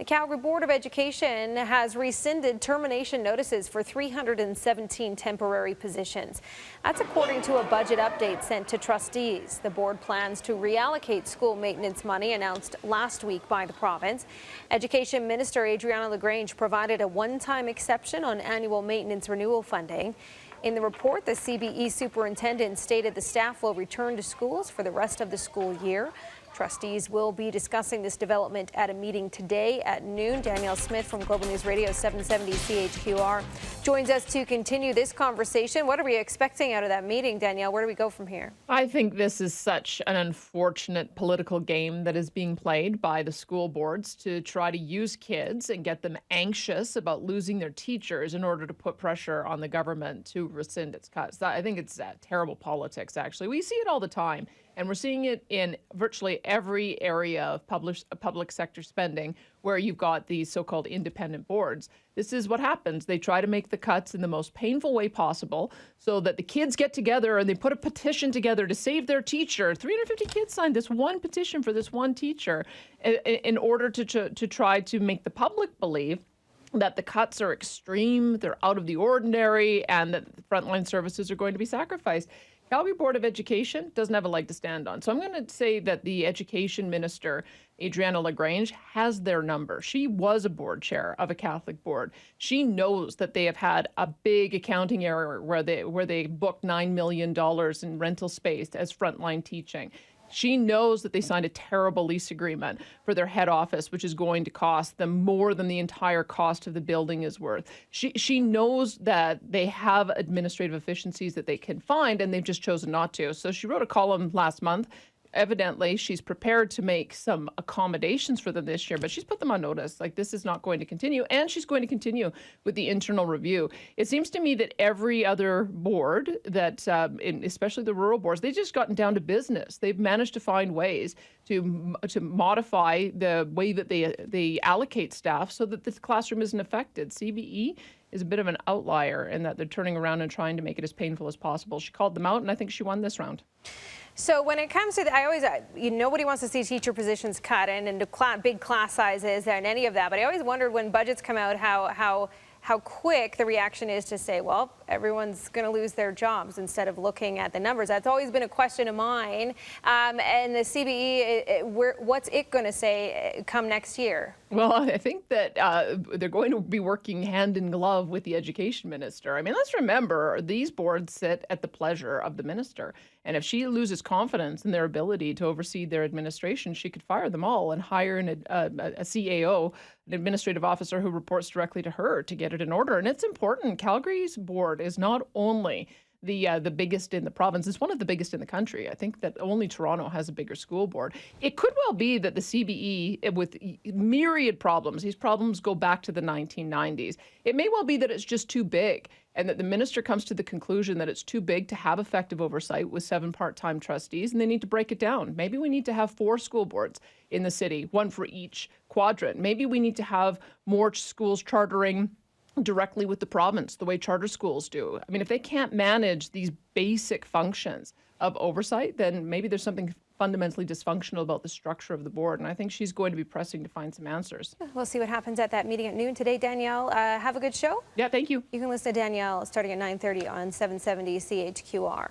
The Calgary Board of Education has rescinded termination notices for 317 temporary positions. That's according to a budget update sent to trustees. The board plans to reallocate school maintenance money announced last week by the province. Education Minister Adriana LaGrange provided a one-time exception on annual maintenance renewal funding. In the report, the CBE superintendent stated the staff will return to schools for the rest of the school year. Trustees will be discussing this development at a meeting today at noon. Danielle Smith from Global News Radio 770 CHQR joins us to continue this conversation. What are we expecting out of that meeting, Danielle? Where do we go from here? I think this is such an unfortunate political game that is being played by the school boards to try to use kids and get them anxious about losing their teachers in order to put pressure on the government to rescind its cuts. I think it's terrible politics, actually. We see it all the time. And we're seeing it in virtually every area of public sector spending where you've got these so-called independent boards. This is what happens. They try to make the cuts in the most painful way possible so that the kids get together and they put a petition together to save their teacher. 350 kids signed this one petition for this one teacher in order to try to make the public believe that the cuts are extreme, they're out of the ordinary, and that frontline services are going to be sacrificed. Calgary Board of Education doesn't have a leg to stand on. So I'm going to say that the Education Minister, Adriana LaGrange, has their number. She was a board chair of a Catholic board. She knows that they have had a big accounting error where they booked $9 million in rental space as frontline teaching. She knows that they signed a terrible lease agreement for their head office, which is going to cost them more than the entire cost of the building is worth. She knows that they have administrative efficiencies that they can find, and they've just chosen not to. So she wrote a column last month. Evidently, she's prepared to make some accommodations for them this year, but she's put them on notice. Like, this is not going to continue, and she's going to continue with the internal review. It seems to me that every other board, that especially the rural boards, they've just gotten down to business. They've managed to find ways to modify the way that they allocate staff so that the classroom isn't affected. CBE is a bit of an outlier in that they're turning around and trying to make it as painful as possible. She called them out, and I think she won this round. So when it comes to, nobody wants to see teacher positions cut and big class sizes and any of that, but I always wondered when budgets come out how quick the reaction is to say, well, everyone's going to lose their jobs instead of looking at the numbers. That's always been a question of mine. And the CBE, what's it going to say come next year? Well, I think that they're going to be working hand in glove with the education minister. I mean, let's remember, these boards sit at the pleasure of the minister. And if she loses confidence in their ability to oversee their administration, she could fire them all and hire a CAO, an administrative officer who reports directly to her to get it in order. And it's important. Calgary's board is not only the biggest in the province, it's one of the biggest in the country. I think that only Toronto has a bigger school board. It could well be that the CBE, with myriad problems, these problems go back to the 1990s. It may well be that it's just too big, and that the minister comes to the conclusion that it's too big to have effective oversight with 7 part-time trustees, and they need to break it down. Maybe we need to have 4 school boards in the city, 1 for each quadrant. Maybe we need to have more schools chartering directly with the province, the way charter schools do. I mean, if they can't manage these basic functions of oversight, then maybe there's something fundamentally dysfunctional about the structure of the board. And I think she's going to be pressing to find some answers. We'll see what happens at that meeting at noon today. Danielle, have a good show. Yeah, thank you. You can listen to Danielle starting at 9:30 on 770 CHQR.